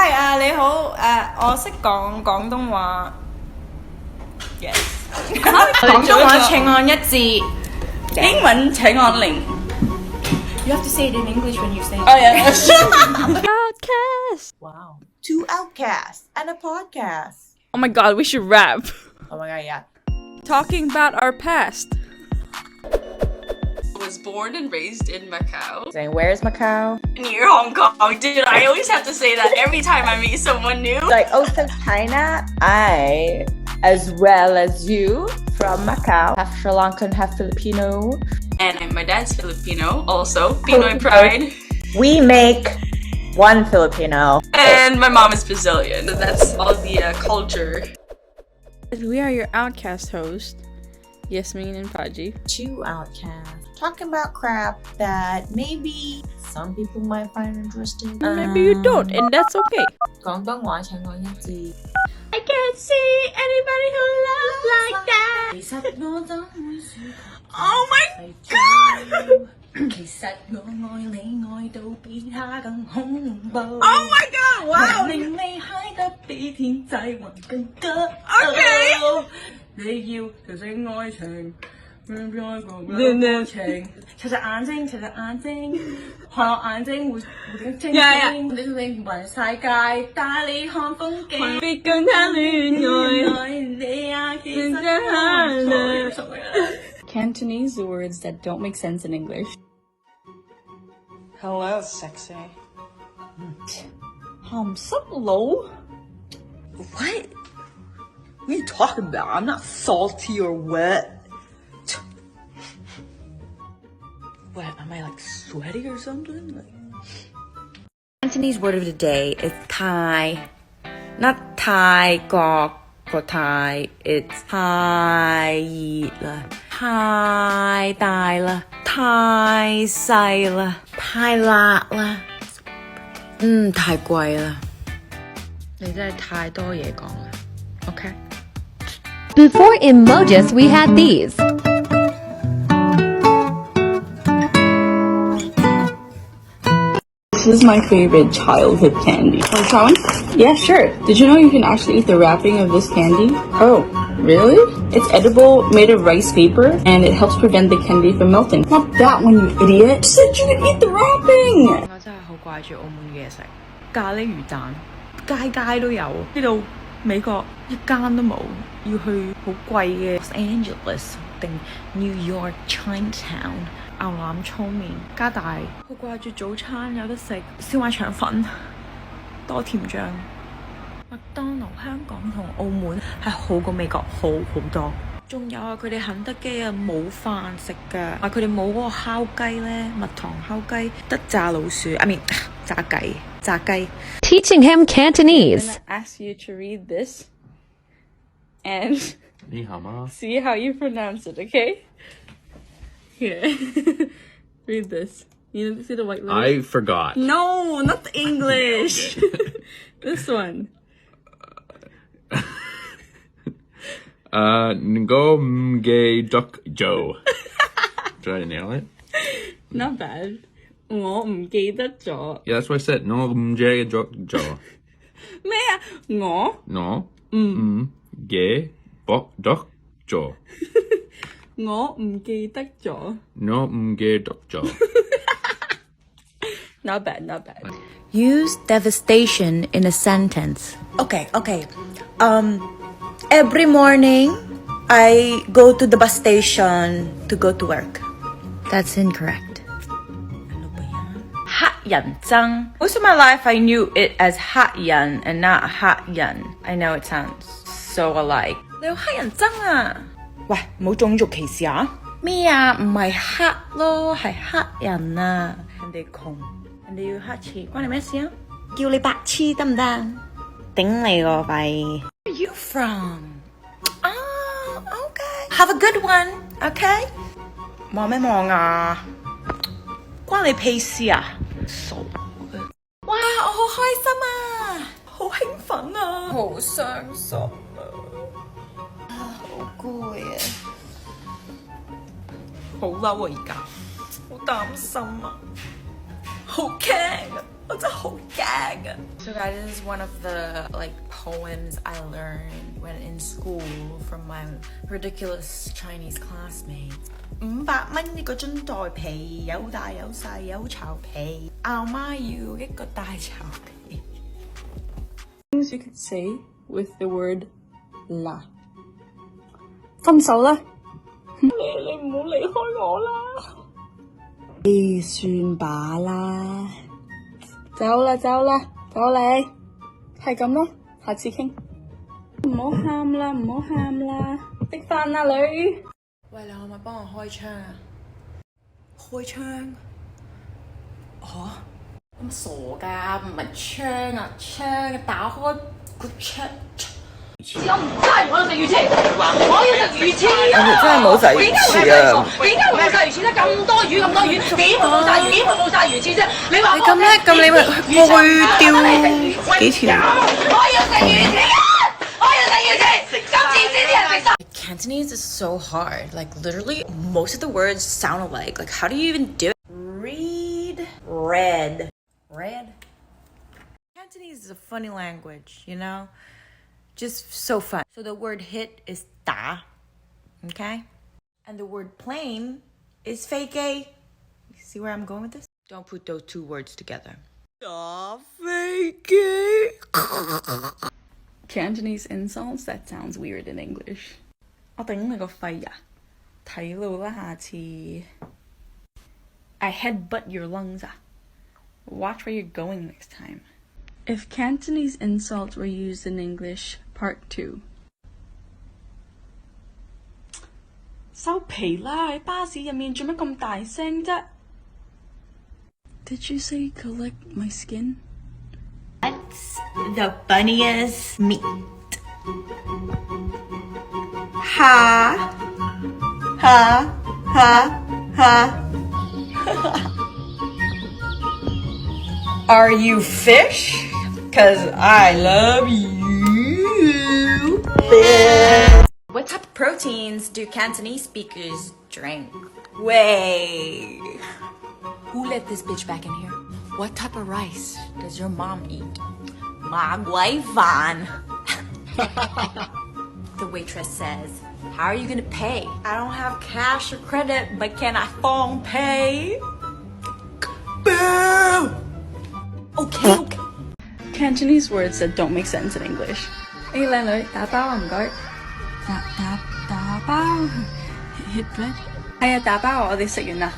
Hi 你好我識講廣東話 Yes 廣東話請按一字英文請按零 You have to say it in English when you say it. Oh yeah. Outcasts. Wow. 2 outcasts and a podcast. Oh my god, we should rap. Oh my god, yeah. Talking about our past. I was born and raised in Macau. Saying, where's Macau? Near Hong Kong. Dude, I always have to say that every time I meet someone new. Like, oh, so China? I, as well as you, from Macau. Half Sri Lankan, half Filipino. And my dad's Filipino, also. Pinoy pride. We make one Filipino. And my mom is Brazilian. That's all the culture. We are your Outcast hosts, Yasmin and Paji. 2 outcasts. Talking about crap that maybe some people might find interesting. Maybe you don't, and that's okay. 廣東話請按一字 I can't see anybody who loves like that. 其實我怎會說 Oh my god! 其實我愛你愛到比他更恐怖 Oh my god! Wow! 令你嗨得比天際還更高 Okay! 你要調整愛情 擦擦眼睛，擦擦眼睛，看我眼睛會整清清，你永環世界，帶你看風景，別更加戀愛你啊，其實我 Cantonese words that don't make sense in English. Hello, sexy. 鹹濕佬 What? What are you talking about? I'm not salty or wet. What, am I like sweaty or something? Cantonese word of the day is Thai. Not Thai, got Thai. It's Thai la. Thai Thai la. Thai Sai la. Thai la la. 太貴啦。你真係太多嘢講啦。Okay? Before emojis, we had these. This is my favorite childhood candy. Want to try one? Yeah, sure. Did you know you can actually eat the wrapping of this candy? Oh, really? It's edible, made of rice paper, and it helps prevent the candy from melting. Not that one, you idiot. I said you could eat the wrapping! 我真係好掛住澳門嘅嘢食，咖喱魚蛋，街街都有。呢度美國一間都冇，要去好貴嘅 Los Angeles 定 New York Chinatown 牛腩粗麵加大。好掛住早餐有得食燒賣腸粉，多甜醬。麥當勞香港同澳門係好過美國好好多。仲有啊，佢哋肯德基啊冇飯食㗎，佢哋冇嗰個烤雞咧，蜜糖烤雞，得炸老鼠，I mean 炸雞。Teaching him Cantonese. I'm gonna ask you to read this and 你好嗎 see how you pronounce it, okay? Here. Read this. You see the white letters? I forgot. No, not the English. This one. Ngo Mge Duk Jo. Did I nail it? Not bad. 我唔記得咗 Yeah, that's what I said. No Mge Duk Jo. 咩啊？我 No Mge Duk Jo. 我唔記得咗 No Mge Duk Jo. Not bad, not bad. Use devastation in a sentence. Okay. Every morning, I go to the bus station to go to work. That's incorrect. Ano ba yan? 黑人憎. Most of my life, I knew it as 黑人 and not 黑人. I know it sounds so alike. 你有黑人憎啊? 喂，冇種族歧視啊？咩啊？唔係黑咯，係黑人啊！人哋窮，人哋要黑錢，關你咩事啊？叫你白痴得唔得？頂你個肺！ Where are you from? Oh, okay. Have a good one, okay? 望咩望啊？關你屁事啊？傻嘅！哇，我好開心啊，好興奮啊，好傷心啊，好攰啊，好嬲啊而家，好擔心啊，好驚啊，我真係好驚啊！So guys, this is one of the poems I learned when in school from my ridiculous Chinese classmates. 500蚊一個樽袋皮，有大有細有巢皮，阿媽要一個大巢皮。 Things you could say with the word la. 分手啦！你唔好離開我啦！你算罷啦！走啦走啦，走你！係咁咯，下次傾。唔好喊啦，唔好喊啦，食飯啦女！喂，你可唔可以幫我開窗啊？開窗？嚇？咁傻㗎？唔係窗啊，窗打開個窗。我唔齋，我要食魚翅，我要食魚翅啊！真係冇食魚翅啊！點解會冇晒魚翅咧？咁多魚，點會冇晒魚？點會冇晒魚翅啫？你話你咁叻，咁你咪過去釣幾條？我要食魚翅啊！我要食魚翅，今次先啲人食晒。Cantonese is so hard. Literally, most of the words sound alike. How do you even do it? Read, red. Cantonese is a funny language, you know? Just so fun. So the word hit is da, okay? And the word plane is fake a. You see where I'm going with this? Don't put those two words together. Da fake a. Cantonese insults, that sounds weird in English. 我頂你個肺呀！睇路啦，下次。I headbutt your lungs 啊！ Watch where you're going next time. If Cantonese insults were used in English, Part 2. 收皮啦！喺巴士入面做乜咁大聲啫？ Did you say collect my skin? What's the funniest meat? Ha. Are you fish? 'Cause I love you. What type of proteins do Cantonese speakers drink? Wait. Who let this bitch back in here? What type of rice does your mom eat? Ma guai fan. The waitress says, how are you gonna pay? I don't have cash or credit, but can I phone pay? Boo! Okay. Cantonese words that don't make sense in English. 誒，靚女，打包啊，唔該。打包 hit bread。係啊，打包啊，我哋食完啦。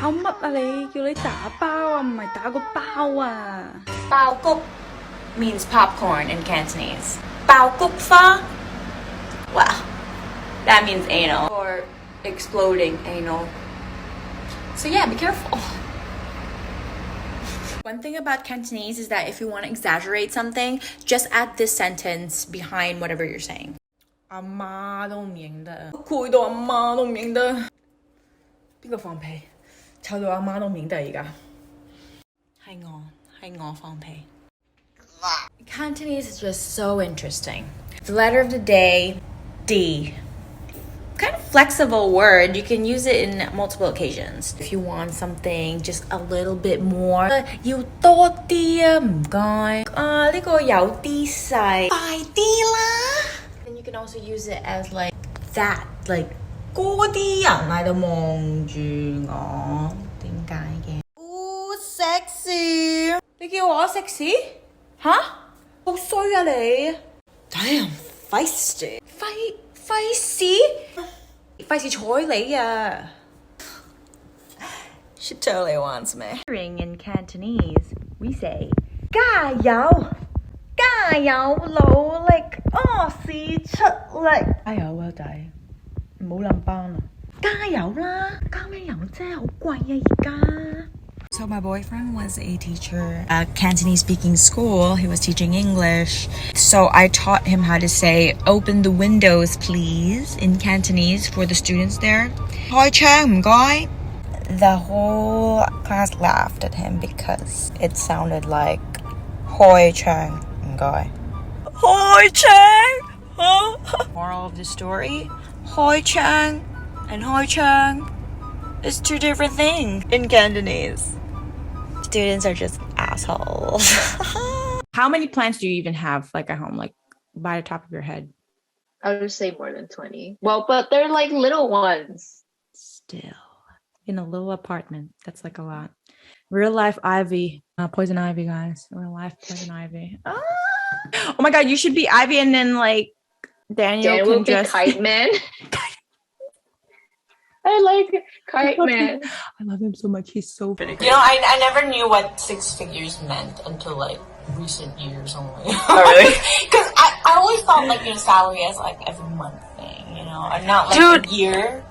搞乜啊你？叫你打包啊，唔係打個包啊。bao cúc means popcorn in Cantonese. Bao cúc pha? Wow, that means anal or exploding anal. So yeah, be careful. One thing about Cantonese is that if you want to exaggerate something, just add this sentence behind whatever you're saying. 阿媽都唔認得，攰到阿媽都唔認得。邊個放屁？臭到阿媽都唔認得而家。係我放屁。Cantonese is just so interesting. The letter of the day, D. Kind of flexible word. You can use it in multiple occasions. If you want something just a little bit more, 要多啲啊，唔該。呢個有啲細，快啲啦。And you can also use it as that, 嗰啲人喺度望住我，點解嘅？sexy， 你叫我 sexy？ 吓？好衰啊你 ！Damn feisty， 費事睬你啊 ！She totally wants me. In Cantonese, we say 加油，加油，努力，屙屎出力。加油啊，仔，唔好冧班啊！加油啦，加咩油啫？好貴啊，而家。So my boyfriend was a teacher at Cantonese speaking school. He was teaching English. So I taught him how to say, open the windows, please, in Cantonese for the students there. 開窗唔該. The whole class laughed at him because it sounded like 開窗唔該. 開窗? Moral of the story, 開窗 and 開窗 is two different things in Cantonese. students are just assholes. How many plants do you even have like at home, like by the top of your head? I would say more than 20. Well, but they're like little ones. Still, in a little apartment, that's like a lot. Real life ivy, poison ivy, guys. Real life poison ivy. Ah! Oh my god, you should be Ivy, and then like Daniel Dan can will be just Kite Man. I like Kite Man. I love him so much. He's so funny. You know, I never knew what six figures meant until like recent years only. Oh, really? Because I always thought like your salary as like every month thing, you know, and not like a year.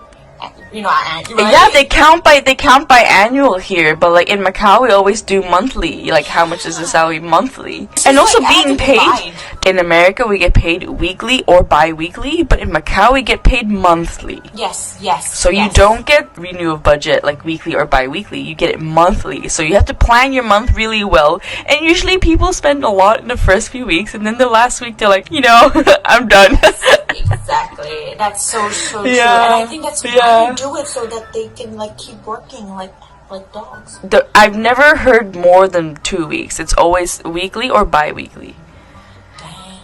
You know, right? Yeah, they count by annual here, but like in Macau, we always do monthly. Like, how much is the salary monthly? And also like, being paid in America, we get paid weekly or bi-weekly, but in Macau, we get paid monthly. Yes. So you don't get renew of budget like weekly or bi-weekly. You get it monthly. So you have to plan your month really well. And usually people spend a lot in the first few weeks, and then the last week they're like, you know, I'm done. Exactly. That's so true. Yeah. And I think that's why they do it so that they can like keep working like dogs. I've never heard more than 2 weeks. It's always weekly or bi-weekly.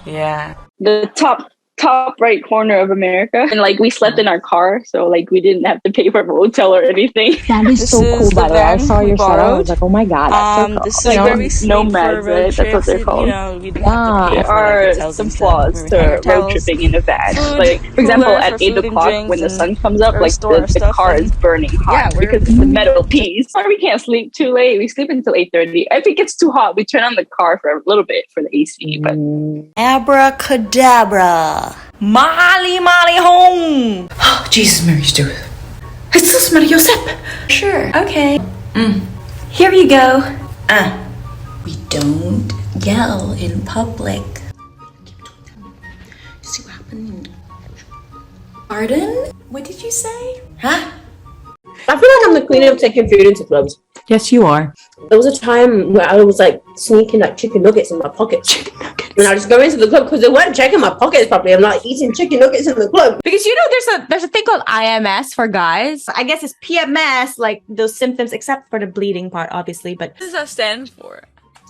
Yeah. The top right corner of America, and like we slept in our car, so like we didn't have to pay for a hotel or anything. That is so cool, by the way. I saw your setup. I was like, oh my god, that's so cool. This is Like, where we sleep nomads, for road right? That's what they're trips, called. You know, we didn't have to pay There for, like, are hotels some and stuff flaws where we to had road hotels, tripping in a van. food, Like, for example, cooler at for 8 food and o'clock drinks when the and sun comes up, or like store the stuff car and- is burning hot because it's the metal piece. Or we can't sleep too late. We sleep until 8:30. If it gets too hot, we turn on the car for a little bit for the AC. But Abracadabra. Molly home. Oh, Jesus, Mary, Stuart. Jesus, Mary, Joseph. Sure, okay. Here you go. We don't yell in public. See what happened? Pardon? What did you say? Huh? I feel like I'm the queen of taking food into clubs. Yes, you are. There was a time where I was like sneaking like chicken nuggets in my pockets. And I just go into the club because they weren't checking my pockets properly. I'm like eating chicken nuggets in the club. Because you know there's a thing called IMS for guys. I guess it's PMS, like those symptoms, except for the bleeding part, obviously. But What does that stand for?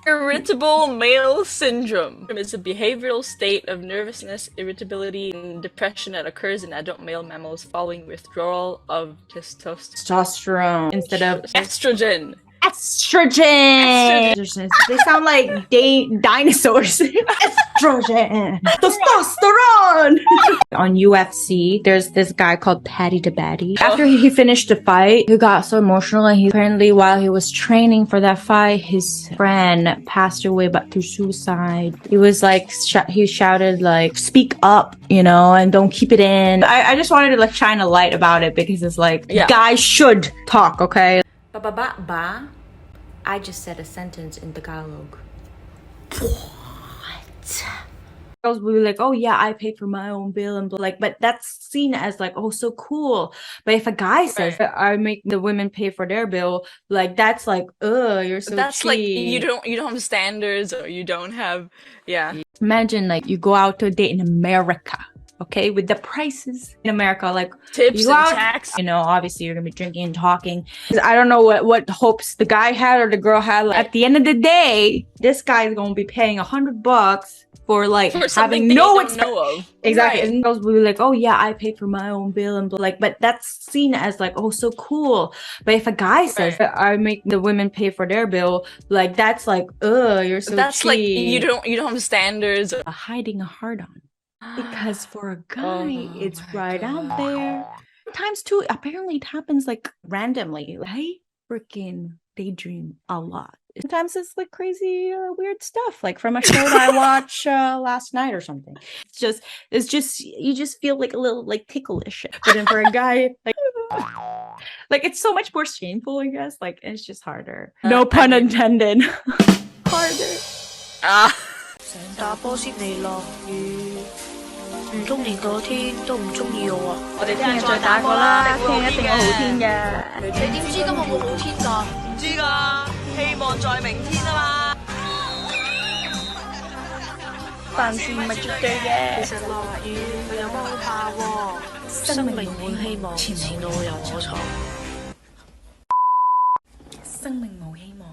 Irritable male syndrome. It's a behavioral state of nervousness, irritability, and depression that occurs in adult male mammals following withdrawal of testosterone instead of estrogen. Estrogen. They sound like dinosaurs. Estrogen. Testosterone. On UFC, there's this guy called Paddy the Baddy. After he finished the fight, he got so emotional, and apparently while he was training for that fight, his friend passed away but through suicide. He was like, he shouted like, speak up, you know, and don't keep it in. I just wanted to like shine a light about it because it's like, guys should talk, okay? Ba. I just said a sentence in Tagalog. What? Girls will be like, oh yeah, I pay for my own bill and like, but that's seen as like, oh, so cool. But if a guy says I make the women pay for their bill, like that's like, you're so That's cheap. like you don't have standards, or you don't have Imagine like you go out to a date in America. Okay, with the prices in America, like tips you go and out, tax. you know, obviously you're gonna be drinking and talking. I don't know what hopes the guy had or the girl had. Like, at the end of the day, this guy is gonna be paying $100 for like For having something no they don't know of. exactly. Right. And girls will be like, oh yeah, I pay for my own bill and like, but that's seen as like, oh, so cool. But if a guy says I make the women pay for their bill, like that's like, you're so That's cheap. like you don't have standards. Hiding a heart on. Because for a guy, it's right out there. Sometimes too, apparently it happens like randomly. I freaking daydream a lot. Sometimes it's like crazy, weird stuff, like from a show that I watched last night or something. It's just you just feel like a little like ticklish. But then for a guy, like it's so much more shameful, I guess. Like it's just harder. No pun intended. Harder. 打波先嚟落雨，唔通連個天都唔中意我啊！我哋聽日再打過啦，聽日一定會好天嘅。你點知今日會好天㗎？唔知㗎，希望在明天啊嘛。凡事唔係絕對嘅。其實落雨佢有乜好怕喎？生命滿希望，前路由我闖。生命冇希望，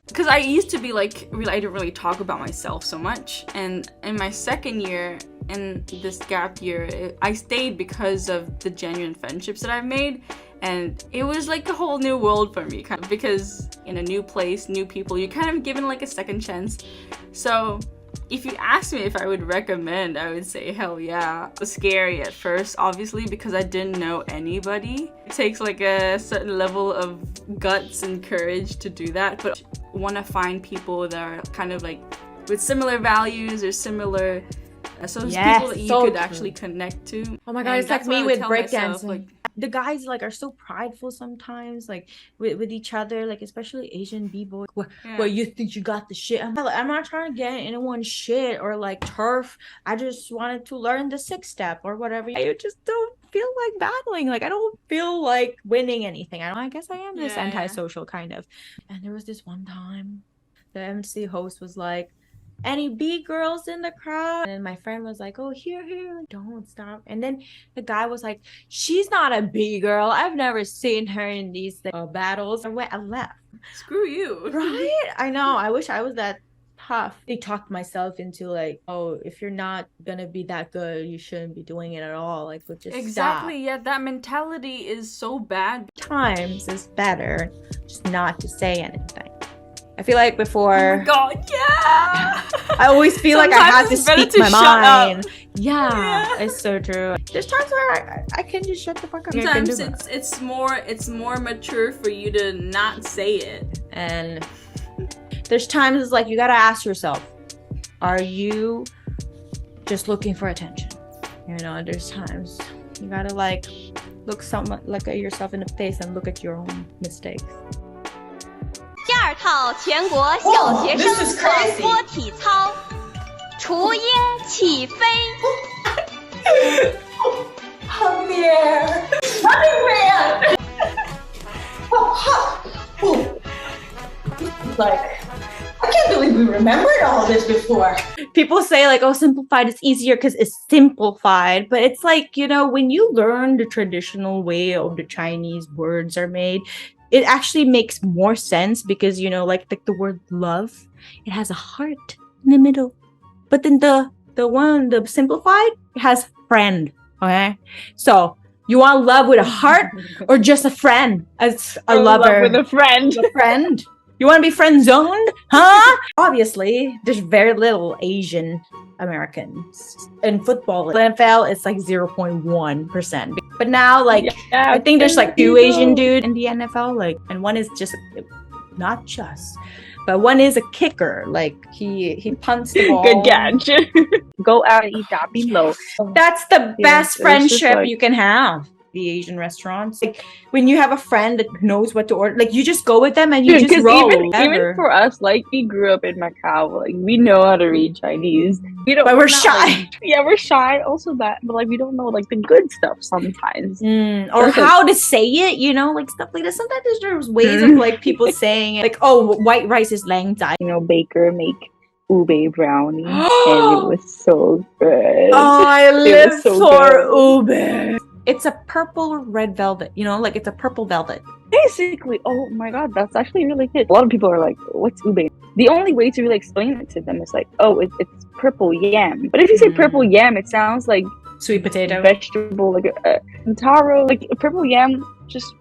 Because I used to be like, I didn't really talk about myself so much. And in my second year, in this gap year, I stayed because of the genuine friendships that I've made. And it was like a whole new world for me, kind of, because in a new place, new people, you're kind of given like a second chance. So if you ask me if I would recommend, I would say hell yeah. It was scary at first, obviously, because I didn't know anybody. It takes like a certain level of guts and courage to do that, but want to find people that are kind of like with similar values or similar people that you could actually connect to. Oh my god, And it's like that's what I me would with tell myself, breakdancing. like, The guys like are so prideful sometimes, like with each other, like especially Asian b-boy. Well, you think you got the shit. I'm not trying to get anyone's shit or like turf. I just wanted to learn the 6-step or whatever. I just don't feel like battling. Like I don't feel like winning anything. I guess I am this antisocial kind of. And there was this one time the MC host was like, any B girls in the crowd? And my friend was like, oh, here, don't stop. And then the guy was like, she's not a B girl. I've never seen her in these battles. I left. screw you. Right? I know. I wish I was that tough. I talked myself into like, oh, if you're not gonna be that good, you shouldn't be doing it at all. Like, but just Exactly, stop. yeah, that mentality is so bad. Times is better just not to say anything. I feel like before. Oh my god, yeah! I always feel like I have to speak my mind. Up. Yeah, it's so true. There's times where I can just shut the fuck up. Sometimes it's more mature for you to not say it. And there's times it's like you gotta ask yourself, are you just looking for attention? You know, there's times you gotta like look at yourself in the face and look at your own mistakes. 第二套全国小学生广播体操，雏鹰起飞。Come here, running man. Like, I can't believe we remembered all this before. People say like, oh, simplified is easier because it's simplified, but it's like, you know, when you learn the traditional way of the Chinese words are made, it actually makes more sense because, you know, like the word love, it has a heart in the middle. But then the simplified, it has friend. Okay. So you want love with a heart or just a friend as a lover? Love with a friend. A friend. You want to be friend zoned? Huh? Obviously, there's very little Asian Americans in football. NFL, it's like 0.1%. But now, like, yeah, I think there's like 2 Asian dudes in the NFL, like, and one is just not just, but one is a kicker. Like he punts the ball. Good catch. Go out and eat that below. That's the best friendship like... you can have. The Asian restaurants, like when you have a friend that knows what to order, like you just go with them and you just roll. Even for us, like we grew up in Macau, like we know how to read Chinese. We don't, but we're shy. Like, yeah, we're shy. Also that, but like we don't know like the good stuff sometimes, or how to say it. You know, like stuff like that. Sometimes there's ways of like people saying it, like, oh, white rice is lang zai. You know, baker make ube brownie, and it was so good. Oh, I live for ube. It's a purple red velvet, you know, like it's a purple velvet. Basically, oh my god, that's actually really good. A lot of people are like, what's ube? The only way to really explain it to them is like, oh, it's purple yam. But if you say purple yam, it sounds like sweet potato, vegetable, like taro, like purple yam. Just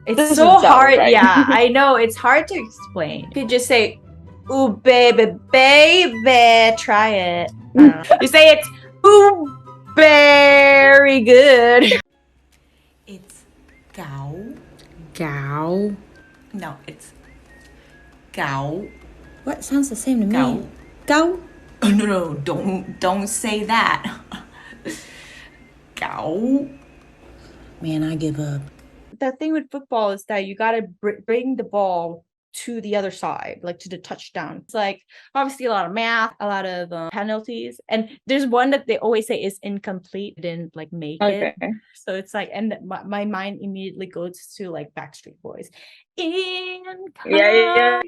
it's so hard. Right? Yeah, I know it's hard to explain. You could just say, ooh, baby, baby, try it. You say it's ooh. Very good. It's gao. Gao. No, it's gao. What sounds the same to me? Gao. Oh no, don't say that. Gao. Man, I give up. The thing with football is that you gotta bring the ball to the other side, like to the touchdown. It's like obviously a lot of math, a lot of penalties, and there's one that they always say is incomplete, didn't like make it. So it's like, and my mind immediately goes to like Backstreet Boys. Yeah.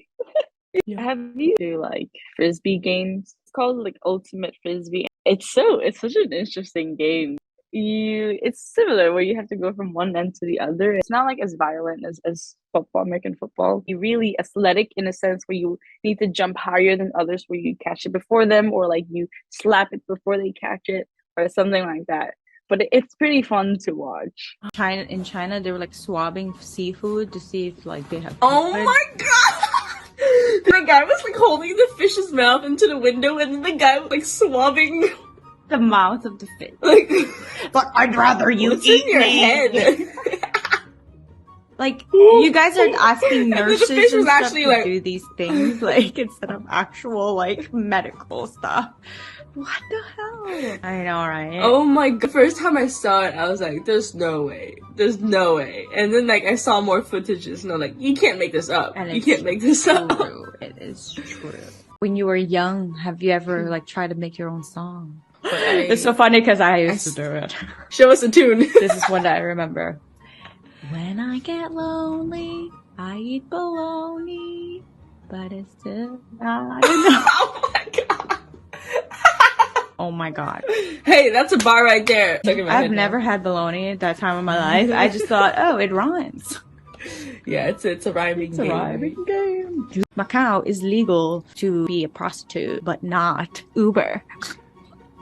Have you do like frisbee games? It's called like Ultimate Frisbee. It's such an interesting game. it's similar where you have to go from one end to the other. It's not like as violent as football, American football. You're really athletic in a sense where you need to jump higher than others, where you catch it before them, or like you slap it before they catch it, or something like that. But it's pretty fun to watch. In China, they were like swabbing seafood to see if like they have. Oh my god! The guy was like holding the fish's mouth into the window, and then the guy was like swabbing the mouth of the fish. Like, but I'd rather you what's eat in your me. head? Like, you guys are asking The nurses fish and was stuff actually to like- do these things, like, instead of actual, like, medical stuff. What the hell? I know, right? Oh my god. First time I saw it, I was like, there's no way. There's no way. And then like I saw more footages and I'm like, you can't make this up. And You it's can't make this up. true. It is true. When you were young, have you ever, like, tried to make your own song? It's so funny because I used to do it. Show us a tune. This is one that I remember. When I get lonely, I eat bologna, but it's still not enough. Oh my god. Oh my god. Hey, that's a bar right there. I've never had bologna at that time of my life. I just thought, oh, it rhymes. Yeah, it's a rhyming It's a game. rhyming game. Macau is legal to be a prostitute, but not Uber.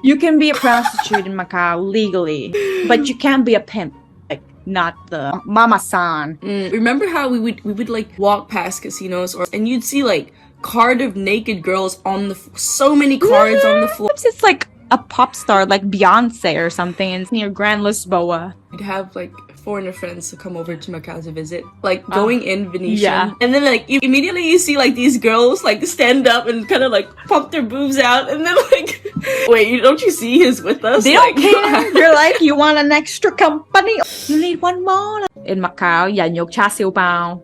You can be a prostitute in Macau legally, but you can't be a pimp. Like, not the mama-san. Remember how we would like walk past casinos and you'd see like card of naked girls on the so many cards on the floor. It's like a pop star like Beyonce or something, and it's near Grand Lisboa. We'd have like foreigner friends to come over to Macau to visit, like going in Venetian, yeah. and then like immediately you see like these girls like stand up and kind of like pop their boobs out, and then like, wait, don't you see he's with us? They like, don't care. They're like, you want an extra company? You need one more. In Macau, yeah, nhok cha siu bao.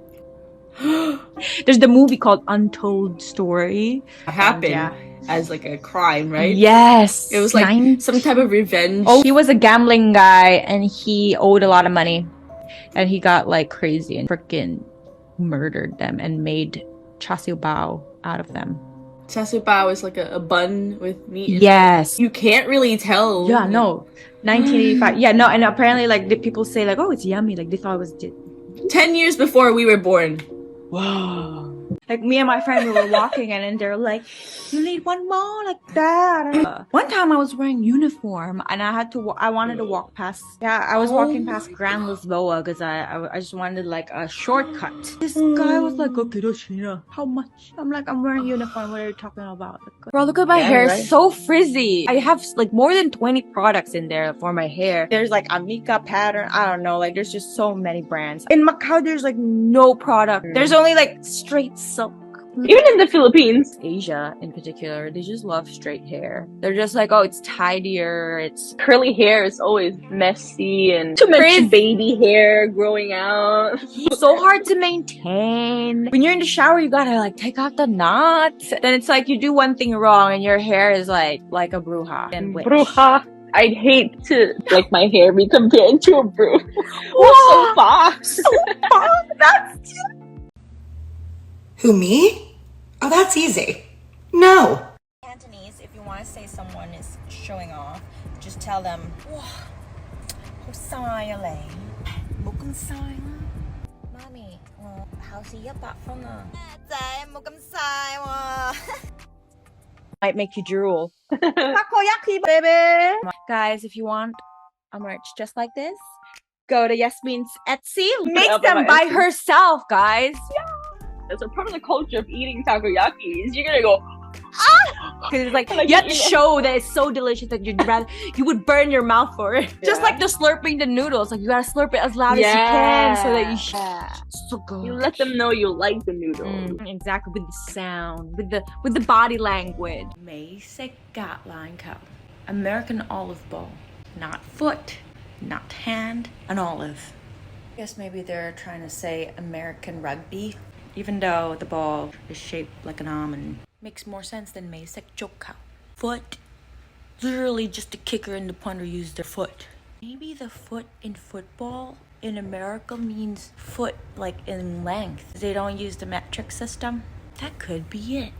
There's the movie called Untold Story. happened as like a crime, right? Yes. It was like some type of revenge. Oh, he was a gambling guy and he owed a lot of money. And he got like crazy and freaking murdered them and made char siu bao out of them. Char siu bao is like a bun with meat. Yes. You can't really tell. Yeah, no. 1985. Yeah, no, and apparently like the people say like, oh, it's yummy. Like they thought it was 10 years before we were born. Wow. Like me and my friend, we were walking and then they're like, you need one more like that. One time I was wearing uniform and I had to, I wanted to walk past, I was walking past Grand Lisboa because I just wanted like a shortcut. This guy was like, okay, Doshina, how much? I'm like, I'm wearing uniform. What are you talking about? Like, bro, look at my hair. Right? It's so frizzy. I have like more than 20 products in there for my hair. There's like Amica pattern. I don't know. Like there's just so many brands. In Macau, there's like no product. There's only like straight silk. Even in the Philippines. Asia in particular, they just love straight hair. They're just like, oh, it's tidier, it's curly hair is always messy and too much baby hair growing out. so hard to maintain. When you're in the shower, you gotta like take out the knots. Then it's like you do one thing wrong and your hair is like a bruja. And bruja. I'd hate to like my hair be compared to a bruja. So far. So far. That's Who, me? Oh, that's easy. No. Cantonese, if you want to say someone is showing off, just tell them, wow, how sai leh. Một con sai lắm. Mommy, how's the platform? might make you drool. Takoyaki, baby! Guys, if you want a merch just like this, go to Yasmin's Etsy. Make them by herself, guys. That's a part of the culture of eating takoyakis. You're gonna go, because it's like you have to show that it's so delicious that you would burn your mouth for it. Yeah. Just like the slurping the noodles, like you gotta slurp it as loud as you can so that you so good. You let them know you like the noodles. Exactly, with the sound, with the body language. May se gat line cow. American olive ball, not foot, not hand, an olive. I guess maybe they're trying to say American rugby, even though the ball is shaped like an almond. Makes more sense than May Sek Jokka. Foot. Literally just the kicker and the punter use their foot. Maybe the foot in football in America means foot like in length. They don't use the metric system. That could be it.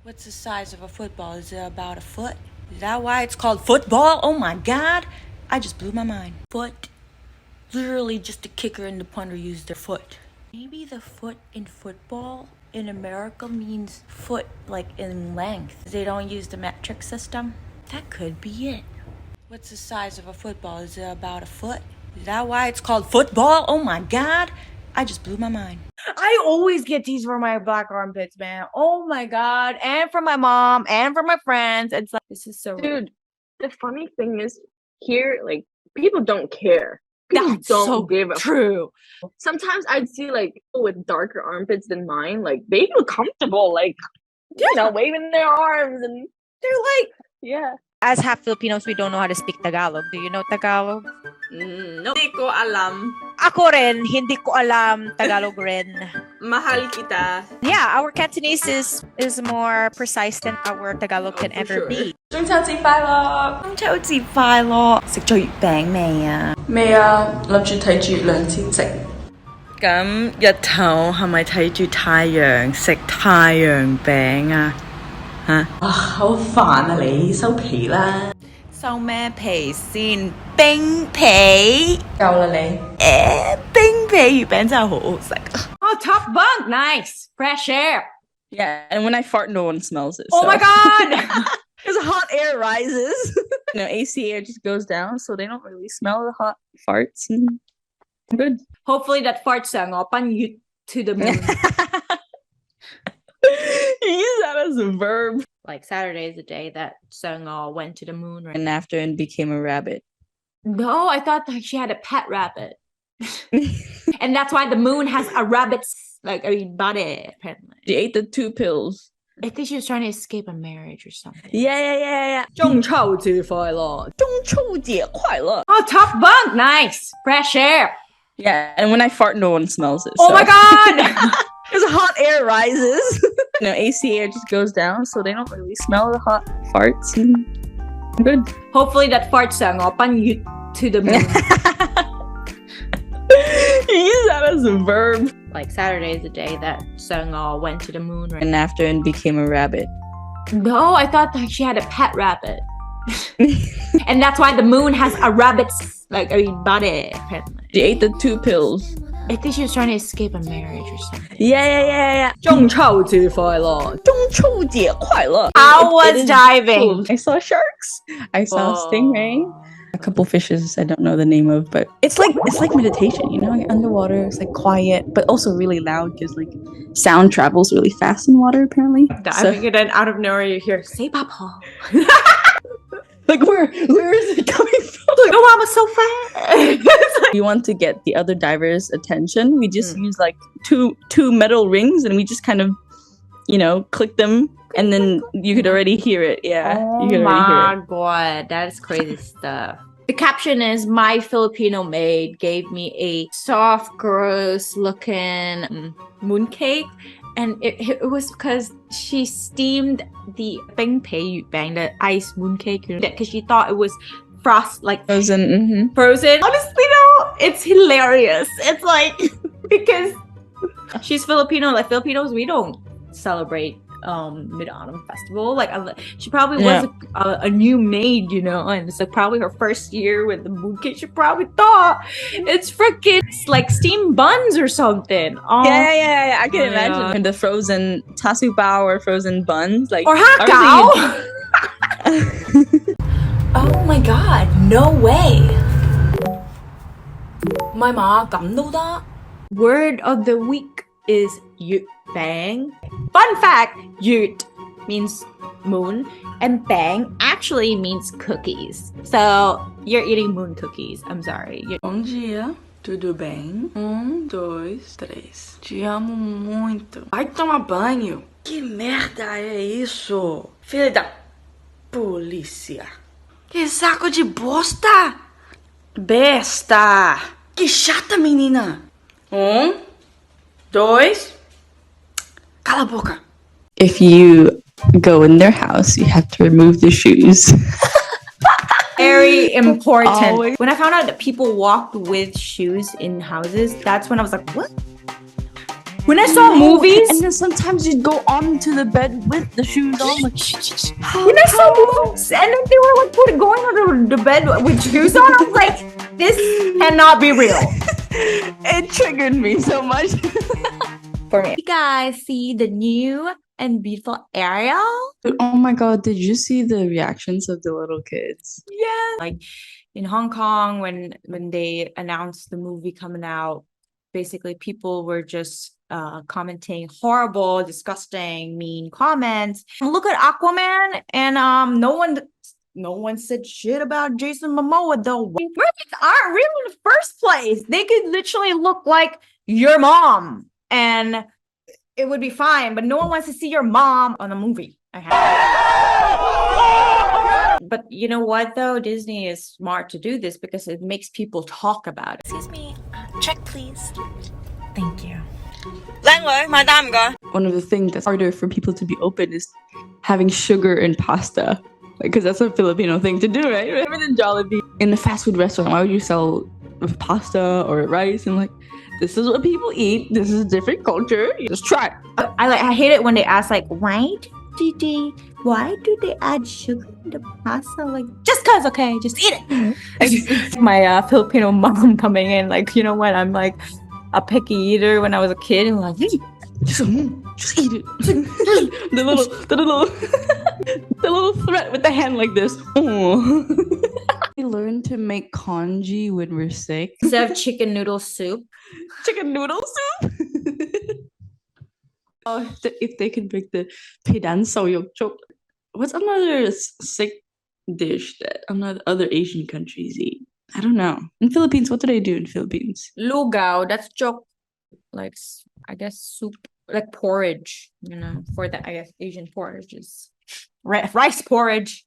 What's the size of a football? Is it about a foot? Is that why it's called football? Oh my god. I just blew my mind. Foot. Literally just the kicker and the punter use their foot. Maybe the foot in football in America means foot like in length. They don't use the metric system. That could be it. What's the size of a football? Is it about a foot? Is that why it's called football? Oh my god. I just blew my mind. I always get teased for my black armpits, man. Oh my god. And from my mom and from my friends. It's like, this is so Dude, the funny thing is, here, like, people don't care. People That's don't so give a true. Sometimes I'd see, like, people with darker armpits than mine, like, they feel comfortable, like, you know, waving their arms, and they're like, yeah. As half Filipinos, we don't know how to speak Tagalog. Do you know Tagalog? No. Hindi ko alam. Ako rin, hindi ko alam Tagalog rin. Mahal kita. Yeah, our Cantonese is more precise than our Tagalog can ever be. 中秋節快樂！中秋節快樂！食咗月餅未啊？未啊，諗住睇住月亮先食。咁日頭係咪睇住太陽食太陽餅啊？嚇！啊，好煩啊你，收皮啦！收咩皮先？冰皮。夠啦你。冰皮月餅真係好好食。Oh, top bunk, nice, fresh air. Yeah, and when I fart, no one smells it. Oh so. my god! Because hot air rises. You know, AC air just goes down, so they don't really smell the hot farts. And I'm good. Hopefully that fart sang up on you to the moon. You use that as a verb. Like Saturday is the day that Seung-oh went to the moon, right? And after and became a rabbit. No, I thought that she had a pet rabbit. And that's why the moon has a rabbit's like a body, apparently. She ate the 2 pills. I think she was trying to escape a marriage or something. Yeah. 中秋節快樂！中秋節快樂! Oh, top bunk, nice, fresh air. Yeah, and when I fart, no one smells it. Oh so. my god! Because hot air rises. You know, AC air just goes down, so they don't really smell the hot farts. And I'm good. Hopefully that fart sang up on you to the moon. You use that as a verb. Like Saturday is the day that Seung-oh went to the moon, right? And after and became a rabbit. No, I thought that she had a pet rabbit. And that's why the moon has a rabbit's like a body, apparently. She ate the 2 pills. I think she was trying to escape a marriage or something. Yeah. 中秋節快樂！中秋節快樂! I was diving. I saw sharks. I saw stingray. A couple fishes I don't know the name of, but it's like meditation, you know? You're underwater, it's like quiet, but also really loud because like sound travels really fast in water apparently. Diving and then out of nowhere you hear say papa. Like where is it coming from? Like, oh, mama's so fast. We want to get the other divers' attention. We just use like two metal rings and we just kind of, you know, click them and then you could already hear it. Yeah. Oh you could already hear it. my god, that is crazy stuff. The caption is, my Filipino maid gave me a soft, gross looking mooncake. And it was because she steamed the bingpei yubang, the ice mooncake, because she thought it was frozen. Frozen. Honestly, though, it's hilarious. It's like, because she's Filipino. Like Filipinos, we don't celebrate Mid-Autumn Festival. Like she probably was a new maid, you know, and it's like probably her first year with the mooncake. She probably thought it's freaking like steamed buns or something. Yeah. I can imagine. And the frozen tasu bao or frozen buns, like or hakao. Oh my god! No way. My ma cảm đâu đó. Word of the week is Yut Bang. Fun fact, Yut means moon and Bang actually means cookies. So you're eating moon cookies. I'm sorry. Bom dia, tudo bem? 1, 2, 3. Te amo muito. Vai tomar banho. Que merda é isso? Filha da polícia. Que saco de bosta! Besta! Que chata, menina! 1, 2. Cala a boca. If you go in their house, you have to remove the shoes. Very important. Always. When I found out that people walked with shoes in houses, that's when I was like, what? When I saw movies, and then sometimes you'd go onto the bed with the shoes on. Like, when I saw movies, and then they were like going under the bed with shoes on, I was like, this cannot be real. It triggered me so much. For me. You guys see the new and beautiful Ariel? Oh my god, did you see the reactions of the little kids? Yeah. Like in Hong Kong, when they announced the movie coming out, basically people were just commenting horrible, disgusting, mean comments. Look at Aquaman, and no one said shit about Jason Momoa though. Mermaids aren't real in the first place. They could literally look like your mom, and it would be fine. But no one wants to see your mom on a movie. Okay. But you know what though? Disney is smart to do this because it makes people talk about it. Excuse me, check please. Thank you. One of the things that's harder for people to be open is having sugar in pasta. Because that's a Filipino thing to do, right? Rather than Jollibee. In a fast food restaurant, why would you sell pasta or rice? And like, this is what people eat. This is a different culture. You just try it. I hate it when they ask like, why do they add sugar in the pasta? Like, just cause, okay, just eat it. My Filipino mom coming in, like, you know what? I'm like a picky eater when I was a kid, and like, just eat it. the little threat with the hand like this. We learn to make congee when we're sick. Instead of chicken noodle soup. Chicken noodle soup? Oh, if they could make the pidan soyokchok. What's another sick dish that other Asian countries eat? I don't know. In Philippines, what do they do in Philippines? Lugaw, that's chok, like, I guess soup, like porridge, you know, for the, I guess, Asian porridges. Rice porridge.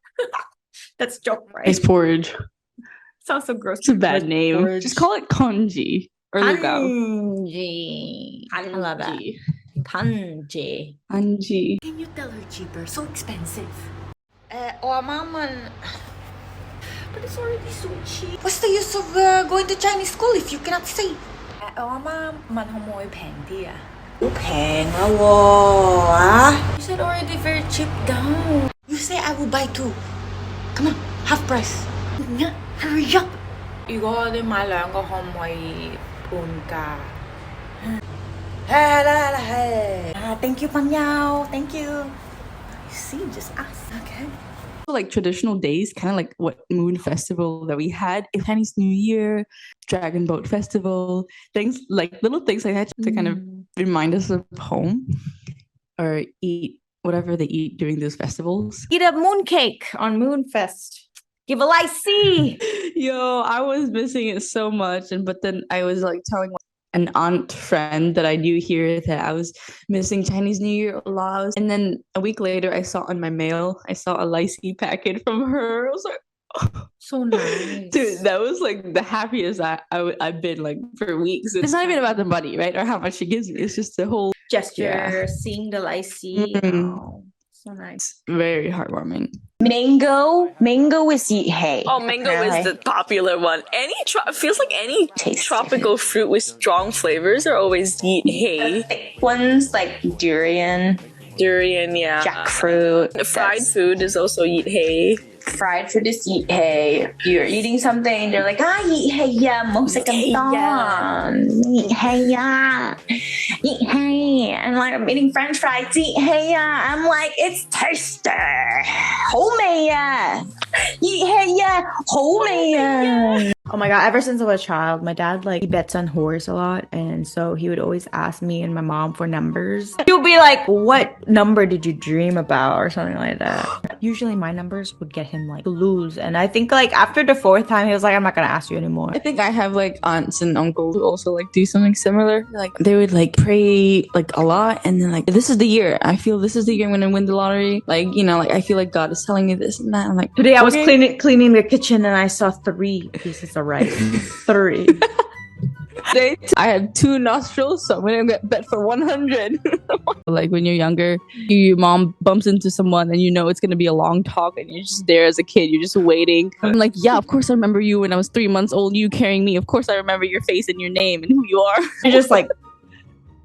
That's chok, right? Rice porridge. Sounds so gross. It's a bad name. Porridge. Just call it congee or lugaw. Kanji. I love that. Kanji. Kanji. Can you tell her cheaper? So expensive. Maman. But it's already so cheap. What's the use of going to Chinese school if you cannot save? 我媽問可唔可以平啲啊？好平啊喎 You said already very cheap down. You say I will buy two. Come on, half price. Hurry up. 如果你買兩個，可唔可以半價？ Thank you, 朋友. Thank you. You see, just ask. Okay. Like traditional days, kind of like what Moon Festival that we had, Chinese New Year, Dragon Boat Festival, things like little things like that to kind of remind us of home or eat whatever they eat during those festivals. Eat a mooncake on Moonfest. Give a licee. Yo, I was missing it so much, but then I was like telling an aunt friend that I knew here that I was missing Chinese New Year a lot. And then a week later, I saw on my mail, I saw a licee packet from her. I was like, oh. So nice. Dude, that was like the happiest I've been like for weeks. It's not even about the money, right? Or how much she gives me. It's just the whole gesture, seeing the licee. Oh, so nice. Very heartwarming. Mango is yeet. Oh, mango is the popular one. Feels like any tropical fruit with strong flavors are always yeet. Ones like durian, yeah. jackfruit. Fried food is also yeet. Fried food is yeet. You're eating something, they're like, yeet yeah, most like yeet yeah. And like I'm eating French fries, yeet yeah. I'm like, it's tasty. Oh my god, ever since I was a child, my dad he bets on horse a lot, and so he would always ask me and my mom for numbers. He would be like, what number did you dream about, or something like that. Usually my numbers would get him to lose, and I think after the fourth time he was like, I'm not gonna ask you anymore. I think I have aunts and uncles who also do something similar. They would pray a lot, and then this is the year. I feel this is the year I'm gonna win the lottery. I feel like God is telling me this and that. I'm like, today I was cleaning the kitchen and I saw 3 pieces of rice. 3. I had 2 nostrils, so I'm gonna get bet for 100. When you're younger, your mom bumps into someone and you know it's gonna be a long talk, and you're just there as a kid, you're just waiting. I'm like, yeah, of course I remember you when I was 3 months old, you carrying me. Of course I remember your face and your name and who you are. You're just like,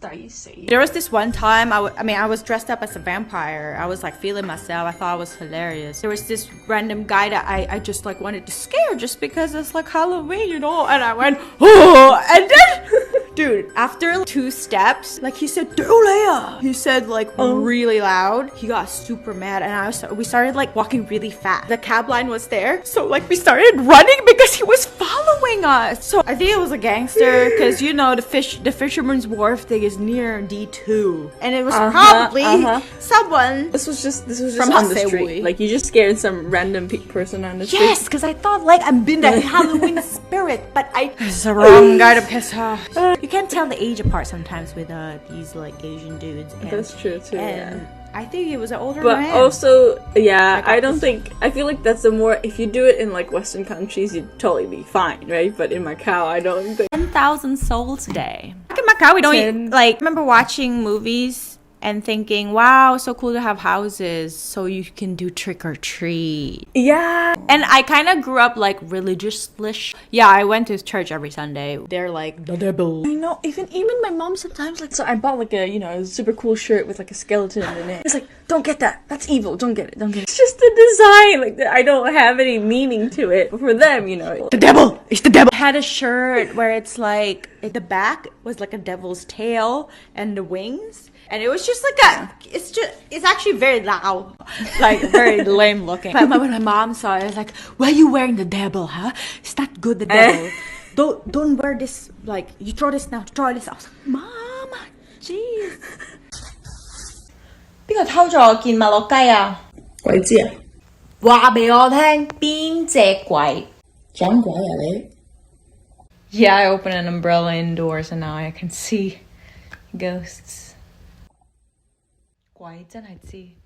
There was this one time, I was dressed up as a vampire. I was like feeling myself. I thought it was hilarious. There was this random guy that I just like wanted to scare just because it's like Halloween, you know? And I went, oh! And then, dude, after 2 steps, like he said, Leia! He said like really loud. He got super mad and we started like walking really fast. The cab line was there. So like we started running because he was following us. So I think it was a gangster because you know the Fisherman's Wharf thing is near D2, and it was probably someone. This was just from on the street. Like you just scared some random person on the street. Yes, because I thought like I'm been that Halloween spirit, but it's the wrong guy to piss off. You can't tell the age apart sometimes with these like Asian dudes. And, that's true too. And I think he was an older but man. Also, yeah, I feel like that's the more, if you do it in like Western countries, you'd totally be fine, right? But in Macau, I don't think. 10,000 souls a day. Like in Macau, we don't like, remember watching movies and thinking, wow, so cool to have houses so you can do trick or treat. Yeah. And I kind of grew up like religious-ish. Yeah, I went to church every Sunday. They're like the devil. I know, even my mom sometimes like, so I bought like a super cool shirt with like a skeleton in it. It's like, don't get that. That's evil. Don't get it. It's just the design. Like I don't have any meaning to it. But for them, the devil. It's the devil. I had a shirt where it's like the back was like a devil's tail and the wings. And it was just like it's actually very loud, like very lame looking. But when my mom saw it, I was like, why are you wearing the devil, huh? It's not good, the devil. Don't wear this, like, you throw this now, throw this. I was like, Mom, jeez. 邊個偷咗我件麥樂雞啊？鬼知啊！話俾我聽，邊隻鬼？撞鬼啊你！ Yeah, I opened an umbrella indoors and now I can see ghosts.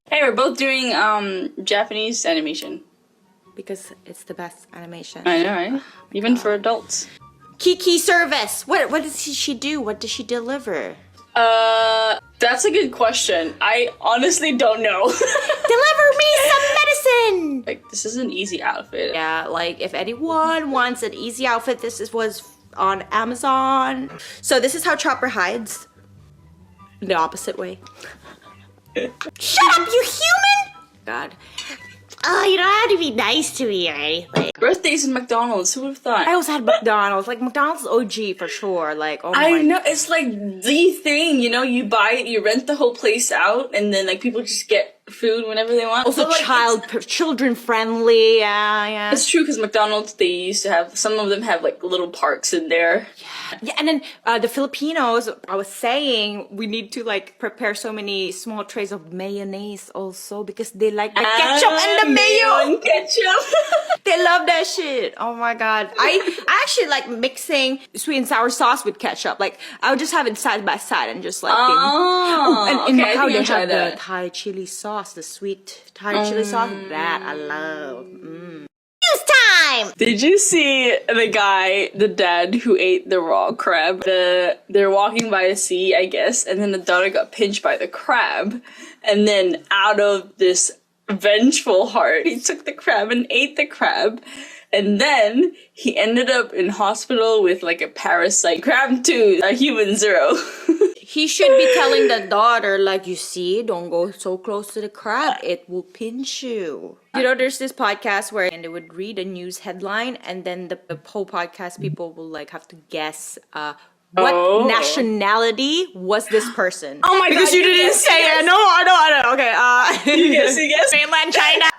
Hey, we're both doing Japanese animation. Because it's the best animation. I know, right? Even for adults. Kiki service. What does she do? What does she deliver? That's a good question. I honestly don't know. Deliver me some medicine! Like, this is an easy outfit. Yeah, like, if anyone wants an easy outfit, was on Amazon. So this is how Chopper hides. The opposite way. Shut up, you human! God. Oh, you don't have to be nice to me, right? Like, birthdays in McDonald's, who would have thought? I also had McDonald's. Like, McDonald's OG for sure. Like, oh my. I know, it's like the thing, you know? You buy it, you rent the whole place out, and then like people just get food whenever they want. Also, like, children friendly. Yeah. It's true because McDonald's, they used to have, some of them have like little parks in there. Yeah, and then the Filipinos, I was saying, we need to like prepare so many small trays of mayonnaise also because they like the ketchup and the mayo. And ketchup. They love that shit. Oh my god. I actually like mixing sweet and sour sauce with ketchup. Like, I would just have it side by side and just like. Oh, and in okay, Macau, they have that. the Thai chili sauce, the sweet Thai chili sauce. That I love. News time! Did you see the guy, the dad who ate the raw crab? They're walking by the sea, I guess, and then the daughter got pinched by the crab. And then out of this vengeful heart, he took the crab and ate the crab. And then he ended up in hospital with like a parasite. Crab 2, a human 0. He should be telling the daughter, like, you see, don't go so close to the crab. It will pinch you. You know, there's this podcast where they would read a news headline and then the whole podcast people will like have to guess what nationality was this person. Oh my god. Because you didn't say it. No, I know. Okay, You guess. Mainland China.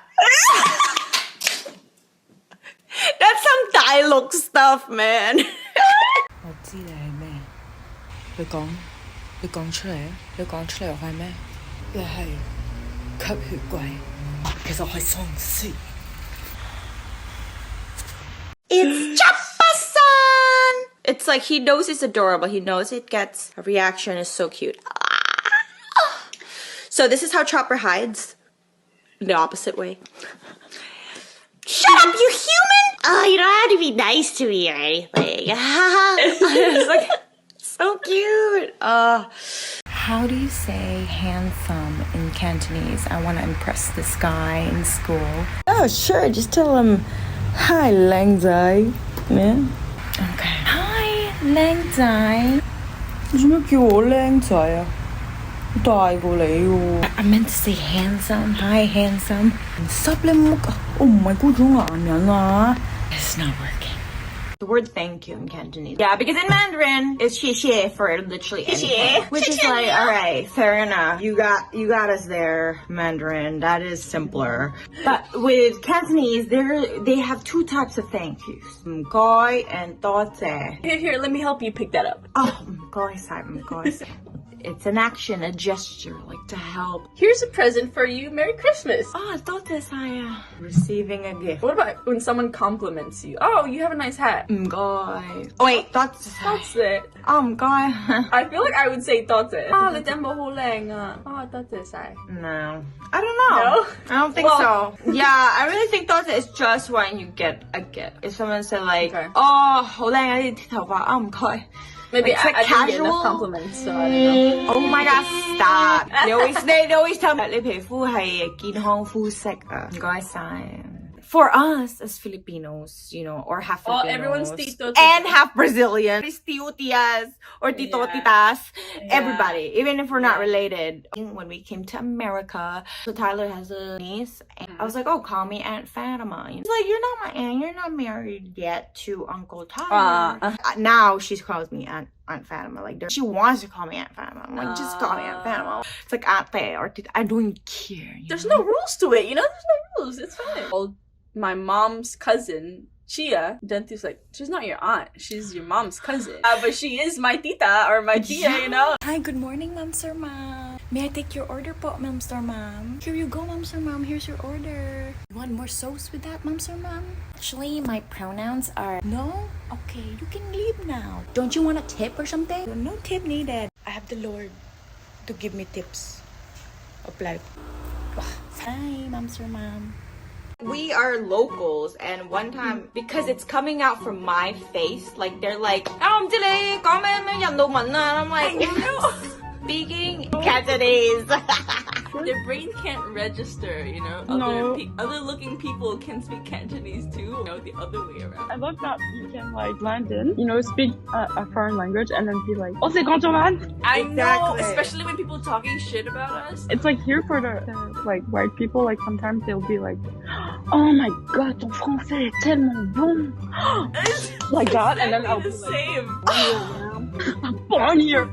That's some dialogue stuff, man. 我知你係咩？你講出嚟啊！你講出嚟我係咩？你係吸血鬼，其實我係喪屍。It's Chappa-san! It's like he knows it's adorable. He knows it gets a reaction. It's so cute. So this is how Chopper hides. The opposite way. Shut up, you human! Oh, you don't have to be nice to me, right? Like, it's like, so cute. How do you say handsome in Cantonese? I want to impress this guy in school. Oh, sure. Just tell him, hi, Lang Zai. Yeah. Okay. Hi, Lang Zai. 做咩叫我靚仔啊？我大過你喎。I meant to say handsome. Hi, handsome. 濕你木啊！我唔係嗰種男人啊。 It's not working. The word thank you in Cantonese. Yeah, because in Mandarin, it's 谢谢 for literally anything. Which is like, alright, fair enough. You got us there, Mandarin. That is simpler. But with Cantonese, they have two types of thank yous. Mkoi and tote. Here, let me help you pick that up. Oh, mkoi sai, mkoi sai. It's an action, a gesture, like to help. Here's a present for you. Merry Christmas. Ah, tote saya. Receiving a gift. What about when someone compliments you? Oh, you have a nice hat. Mkoi. Oh wait, that's it. Oh, mkoi. I feel like I would say tote. Ah, 你頂帽好靚啊. Ah, 多謝晒. No. I don't know. No? I don't think so. Yeah, I really think tote is just when you get a gift. If someone said like, oh, 好靚啊啲頭髮啊唔該. Maybe it's like I didn't get casual enough compliments, so I don't know. Oh my god, stop! They always tell me 你皮膚係健康膚色啊，唔該晒。For us as Filipinos, you know, or half Filipinos, everyone's tito, and half Brazilian, tito tias or tito titas, everybody, even if we're not related. When we came to America, so Tyler has a niece, and I was like, oh, call me Aunt Fatima. He's like, you're not my aunt, you're not married yet to Uncle Tyler. Now she calls me Aunt Fatima. Like, she wants to call me Aunt Fatima. I'm like, just call me Aunt Fatima. It's like Ate or Tita. I don't care. There's no rules to it, you know? There's no rules. It's fine. My mom's cousin, Chia, Dentu's like, she's not your aunt. She's your mom's cousin. But she is my tita or my tia, you know? Hi, good morning, Ma'am Sir Ma'am. May I take your order po, Ma'am Sir Ma'am? Here you go, Ma'am Sir Ma'am. Here's your order. You want more sauce with that, Ma'am Sir Ma'am? Actually, my pronouns are no. Okay, you can leave now. Don't you want a tip or something? No tip needed. I have the Lord to give me tips of life. Hi, Ma'am Sir Ma'am. We are locals, and one time, because it's coming out from my face, like they're like, I'm like, speaking Cantonese. Their brain can't register, you know? Other looking people can speak Cantonese too, you know, the other way around. I love that you can like blend in, you know, speak a foreign language and then be like, oh, c'est Cantonese. I know, especially when people talking shit about us. It's like here for the like white people, like sometimes they'll be like, oh my god, ton français est tellement bon. Like that, and then I'll be like, born here.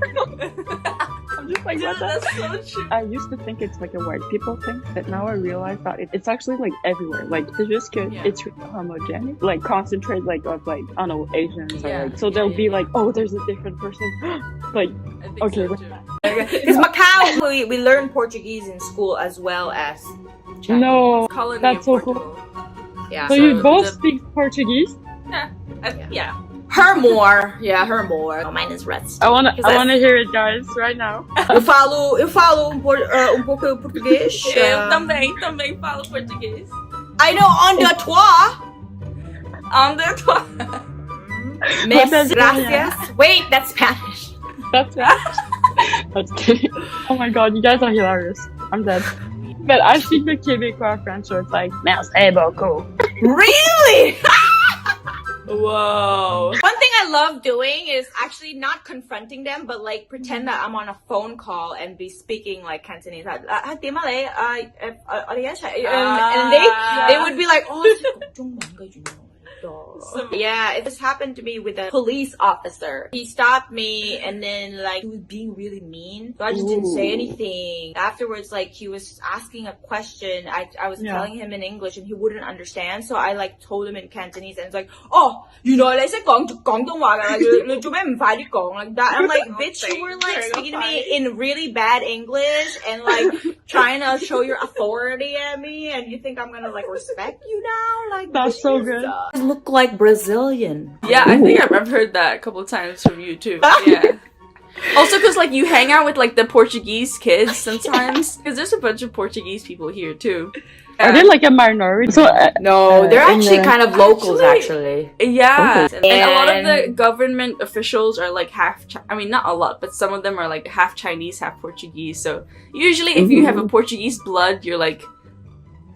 I'm just like, what the? That's so true. I used to think it's like a white people thing, but now I realize that it's actually like everywhere. Like it's just good. It's really homogenic. Like concentrate like of like I don't know Asians. Or, like, so they'll be like, oh, there's a different person. Like okay. Because Macau, we learn Portuguese in school as well as Chinese. No, that's so cool. Yeah. So you both speak Portuguese? Yeah. Her more. Yeah, her more. Oh, mine is Reds. I wanna hear it, guys, right now. Eu falo pouco português. Eu também falo português. I know on the toit. On the toit. Miss gracias. Wait, that's Spanish. That's Spanish? That's kidding. Oh my god, you guys are hilarious. I'm dead. But I speak the Quebecois French, so it's like, merci beaucoup. Really? Whoa. One thing I love doing is actually not confronting them, but like pretend that I'm on a phone call and be speaking like Cantonese. And they would be like, oh, yeah, it just happened to me with a police officer. He stopped me and then like he was being really mean. So I just didn't say anything. Afterwards, like he was asking a question. I was telling him in English and he wouldn't understand. So I like told him in Cantonese and it's like, oh, 原來你識講廣東話㗎，你做咩唔快啲講 like that? I'm like, bitch, you were like speaking to me in really bad English and like trying to show your authority at me and you think I'm gonna like respect you now? Like that's so good. Look like Brazilian. Yeah, I think I've heard that a couple of times from you too. Yeah. Also, because like you hang out with like the Portuguese kids sometimes, because there's a bunch of Portuguese people here too. Are they like a minority? So no, they're actually kind of locals actually. Yeah, and a lot of the government officials are like half. I mean, not a lot, but some of them are like half Chinese, half Portuguese. So usually, if you have a Portuguese blood, you're like,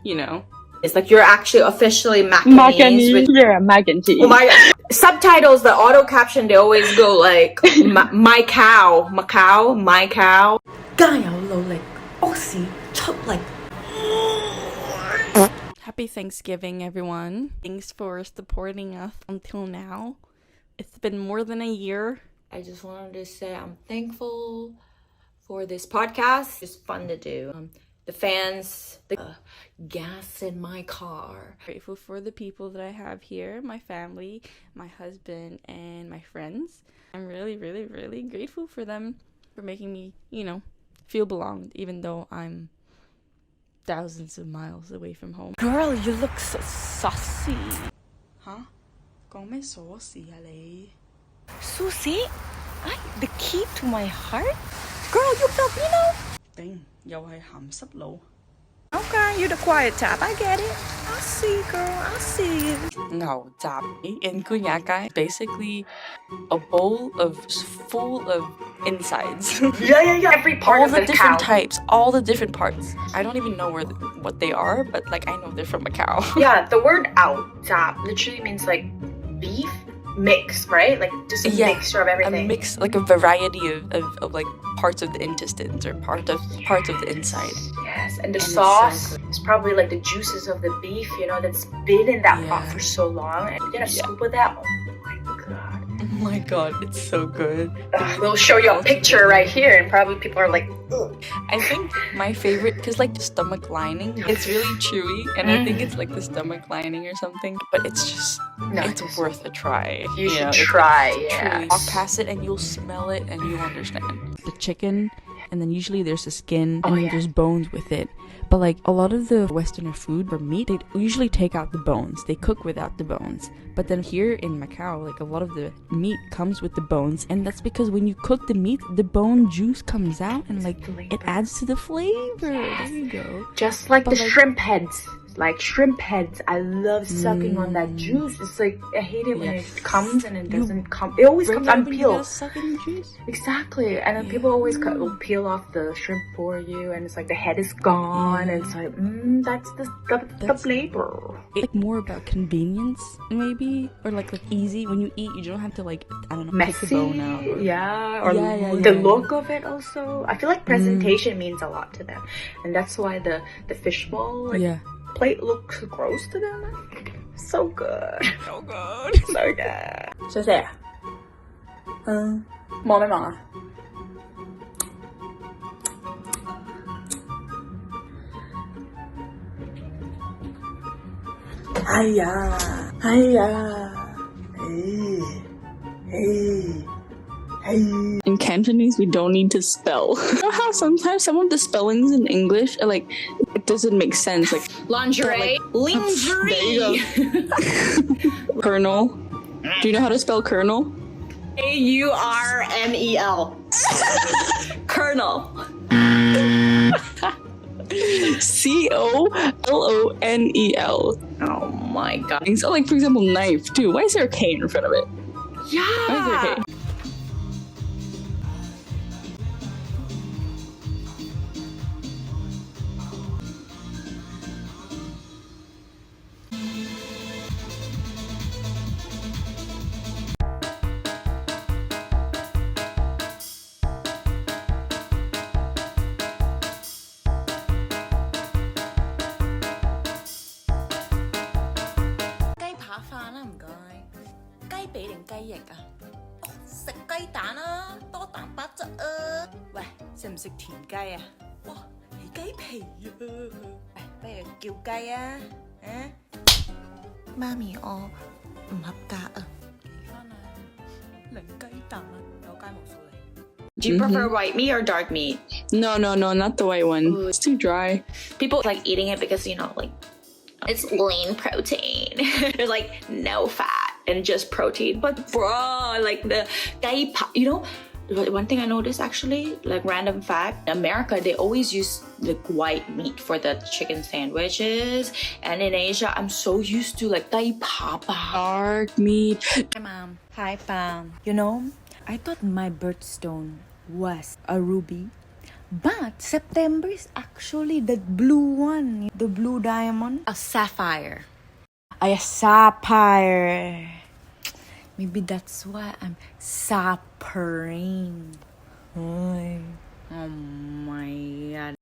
you know. It's like you're actually officially Macanese. You're a Macanese. Oh my god. subtitles, the auto caption, they always go like my cow, Macau, my cow. Happy Thanksgiving, everyone. Thanks for supporting us until now. It's been more than a year. I just wanted to say I'm thankful for this podcast. It's fun to do. The fans, the gas in my car. Grateful for the people that I have here, my family, my husband, and my friends. I'm really, really, really grateful for them for making me, feel belonged, even though I'm thousands of miles away from home. Girl, you look so saucy. Hả? Con mới saucy hả Lị? Susie? The key to my heart? Girl, you Filipino? Dang, dâu hay hầm sắp lộ. Okay, you're the quiet type. I get it. I see, girl. I see. No, tạp in Cunha cái basically a bowl full of insides. Yeah. Every part all of the the different cow. types, all the different parts. I don't even know what they are, but like I know they're from Macau. Yeah, the word "outcasts" literally means like beef mix, right? Like just a mixture of everything. A mix, like a variety of like parts of the intestines or parts of the inside. Yes, and the sauce is probably like the juices of the beef, that's been in that pot for so long. And you get a scoop of that. Oh my god, it's so good. We'll show you a picture right here, and probably people are like, ugh. I think my favorite, because like the stomach lining, it's really chewy, and I think it's like the stomach lining or something, but it's just, it's worth a try. You should try, Truly. Walk past it and you'll smell it and you'll understand. The chicken, and then usually there's a skin, and then there's bones with it. But like a lot of the Westerner food or meat, they usually take out the bones. They cook without the bones. But then here in Macau, like a lot of the meat comes with the bones, and that's because when you cook the meat, the bone juice comes out and like it adds to the flavor. There you go. Just like shrimp heads. Like shrimp heads, I love sucking on that juice. It's like I hate it when it comes and it doesn't come. It always comes unpeeled. Exactly, and then people always will peel off the shrimp for you, and it's like the head is gone, and it's like, that's the flavor. It's like more about convenience, maybe, or like easy. When you eat, you don't have to like pick the bone out. Or the look of it also. I feel like presentation means a lot to them, and that's why the fishbowl plate looks gross to them. So good. So good. So good. 謝謝啊。望咩望啊？哎呀，In Cantonese, we don't need to spell. You know how sometimes some of the spellings in English are like, it doesn't make sense. Like lingerie. Lingerie. There you go. Colonel. Do you know how to spell colonel? Aurnel. Colonel. Colonel. Oh my god. So like, for example, knife too. Why is there a K in front of it? Yeah. Why is there a K? Do you prefer white meat or dark meat? No, not the white one. It's too dry. People like eating it because, like, it's lean protein. There's like no fat and just protein. But bro, like the one thing I noticed actually, like random fact, in America, they always use like white meat for the chicken sandwiches. And in Asia, I'm so used to like dark meat. Hi, Mom. Hi, Pam. I thought my birthstone was a ruby. But September is actually the blue one. The blue diamond. A sapphire. A sapphire. Maybe that's why I'm suffering. Oh my god.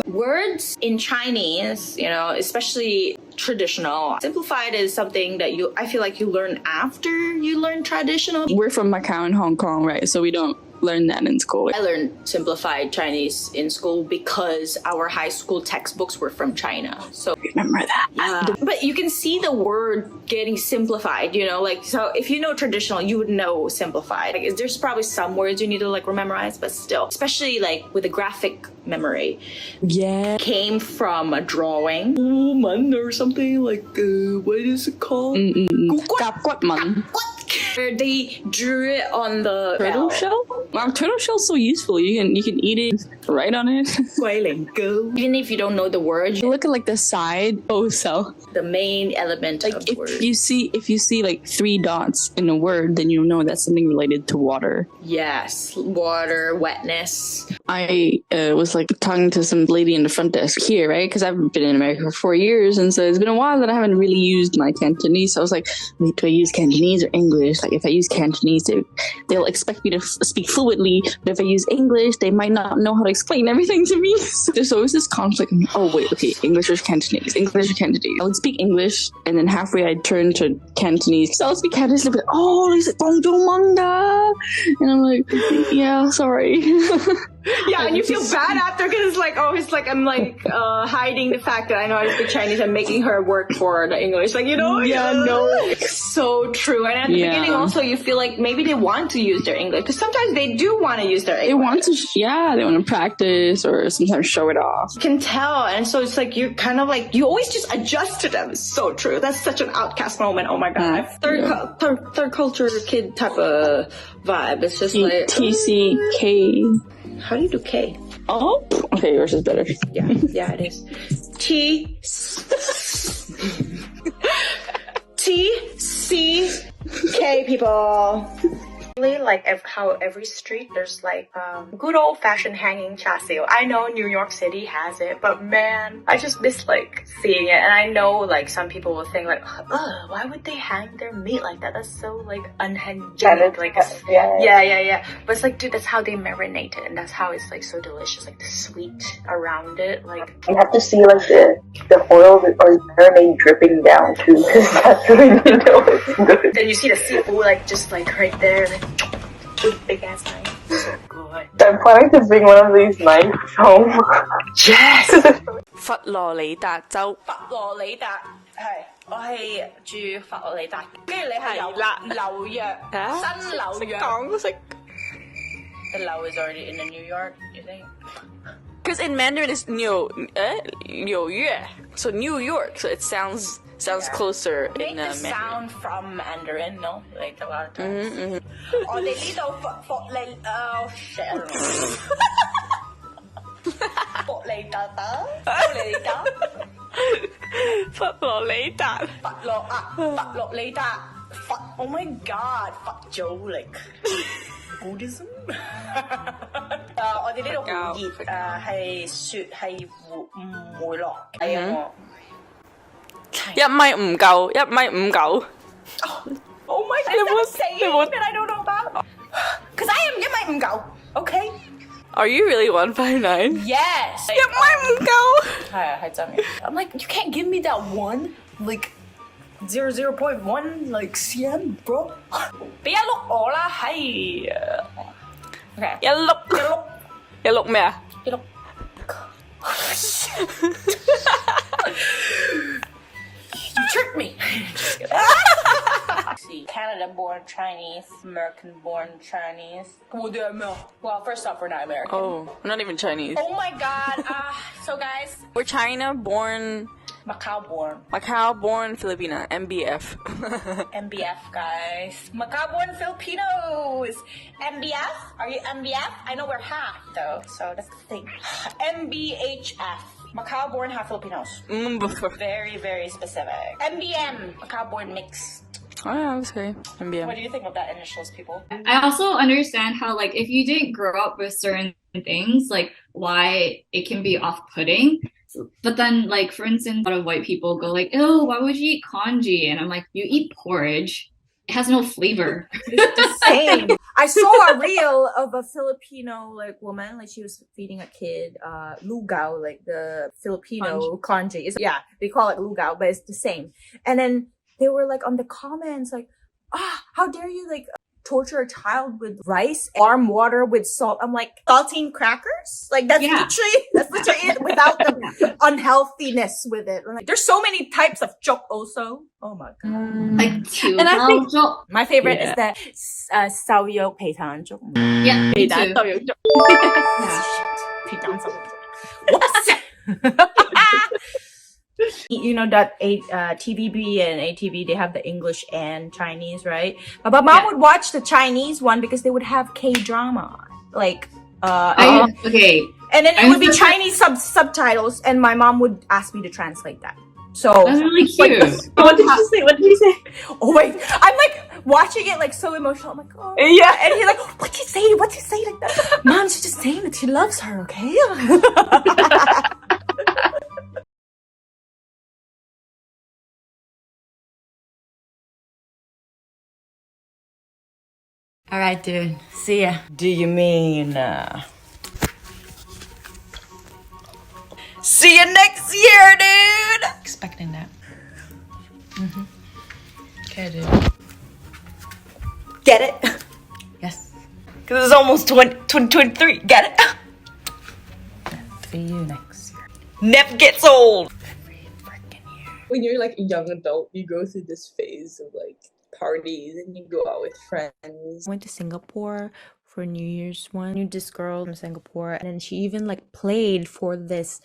Words in Chinese, you know, especially traditional, simplified is something that I feel like you learn after you learn traditional. We're from Macau and Hong Kong, right? So we don't learn that in school. I learned simplified Chinese in school because our high school textbooks were from China. So remember that. But you can see the word getting simplified, you know, like, so if you know traditional, you would know simplified. Like, there's probably some words you need to like memorize, but still, especially like with a graphic memory. Yeah. Came from a drawing. Or something like, what is it called? Where they drew it on the turtle bell. shell? Wow, turtle shell's so useful. You can eat it, write on it. Even if you don't know the word, You look at like the side. Oh, so the main element of the word. if you see like 3 dots in a word, then you know that's something related to water. Yes, water, wetness. I was like talking to some lady in the front desk here, right? Because I've been in America for 4 years, and so it's been a while that I haven't really used my Cantonese. So I was like, wait, do I use Cantonese or English? Like, if I use Cantonese, they'll expect me to speak fluently, but if I use English, they might not know how to explain everything to me. So there's always this conflict. Oh wait, okay, English or Cantonese? English or Cantonese? I would speak English, and then halfway I'd turn to Cantonese. So I'll speak Cantonese, and be like, oh, he's like, and I'm like, yeah, sorry. Yeah, and you feel bad after because it's like, oh, it's like I'm like hiding the fact that I know how to speak Chinese and making her work for the English. Like, you know, so true. And at the beginning, also, you feel like maybe they want to use their English because sometimes they do want to use their English. They want to practice or sometimes show it off. You can tell, and so it's like you're kind of like you always just adjust to them. It's so true. That's such an outcast moment. Oh my god, third culture kid type of vibe. It's just like TCK. How do you do K? Oh, okay, yours is better. Yeah, it is. TCK, people. Like how every street there's like good old-fashioned hanging chassis. I know New York City has it, but man, I just miss like seeing it. And I know like some people will think like, why would they hang their meat like that? That's so like unhygienic. Like yeah. But it's like, dude, that's how they marinate it, and that's how it's like so delicious. Like the sweet around it. Like you have to see like the oil or marinade dripping down too, because that's really it's good. Then you see the seafood like just like right there. Like, with big ass knife. So good. I'm planning to bring one of these knives home. Yes! 佛羅里達州。佛羅里達係，我係住佛羅里達，跟住你係紐約，新紐約。講識。The Lao is already in the New York, you think? Because in Mandarin it's 纽约, so New York, so it sounds closer Make in the Mandarin. sound from Mandarin, no? Like a lot of times. Oh, they need oh shit.佛利達，佛羅里達。佛羅里達，Oh my god， 佛祖力。Buddhism 我哋呢度好熱係雪係唔會落嘅喎。1.5米唔夠，1.5米唔夠。Oh my god! That's saying that I don't know about. Because I am 1.5米唔夠 okay? Are you really 159? Yes! 1.5米唔夠。係真嘅。I'm like, you can't give me that one, like 0.1 like cm, bro. 俾一碌我啦，係。Okay. 一碌咩啊？一碌。You tricked me. Canada-born Chinese, American-born Chinese. Well, first off, we're not American. Oh, we're not even Chinese. Oh my god. So guys, we're China-born. Macau-born Filipina. MBF. MBF, guys. Macau-born Filipinos. MBF? Are you MBF? I know we're half, though, so that's the thing. MBHF. Macau-born half Filipinos. Very, very specific. MBM. Macau-born mix. Oh yeah, I was okay. MBM. What do you think of that initials, people? I also understand how, like, if you didn't grow up with certain things, like, why it can be off-putting. But then, like, for instance, a lot of white people go like, "Oh, why would you eat congee?" And I'm like, "You eat porridge. It has no flavor." It's the same. I saw a reel of a Filipino like woman, like she was feeding a kid lugao, like the Filipino congee. Yeah, they call it lugao, but it's the same. And then they were like on the comments like, how dare you like torture a child with rice, warm water with salt. I'm like, saltine crackers? Like that's literally it without the unhealthiness with it. I'm like, there's so many types of chok also. Oh my god. Like two. And I think my favorite is the saoyo peitan chok. Yeah, me Peitan too. saoyo chok. Peitan saoyo chok. Whoops. You know that TVB and ATV, they have the English and Chinese, right? But mom would watch the Chinese one because they would have K-drama. Like, okay. And then it would be Chinese subtitles, and my mom would ask me to translate that. So that's really cute. What did you say? What did you say? Oh wait, I'm like watching it like so emotional. I'm like, oh Yeah. and he's like, what'd you say like that? Mom, she's just saying that she loves her, okay? All right, dude. See ya. Do you mean see you next year, dude? Expecting that. Okay, dude. Get it? Yes. Because it's almost 2023. Get it? See you next year. Never gets old. When you're like a young adult, you go through this phase of like parties and you go out with friends. Went to Singapore for New Year's one. Knew this girl from Singapore, and then she even like played for this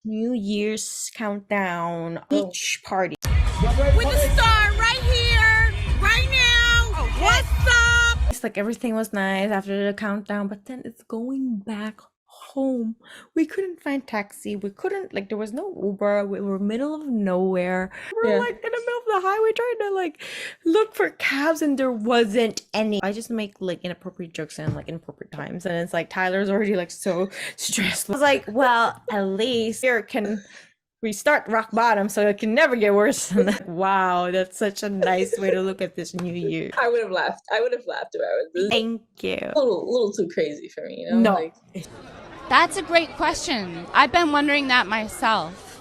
New Year's countdown beach party. With the star right here, right now. What's up? It's like everything was nice after the countdown, but then it's going back home. We couldn't find taxi. We couldn't, like, there was no Uber. We were middle of nowhere. We're like in the middle of the highway trying to like look for cabs, and there wasn't any. I just make like inappropriate jokes and like inappropriate times, and it's like Tyler's already like so stressed. I was like, well, at least here can we start rock bottom, so it can never get worse than that. Wow, that's such a nice way to look at this new year. I would have laughed. I would have laughed about it. This is Thank you. a little too crazy for me, you know? No. Like, That's a great question. I've been wondering that myself.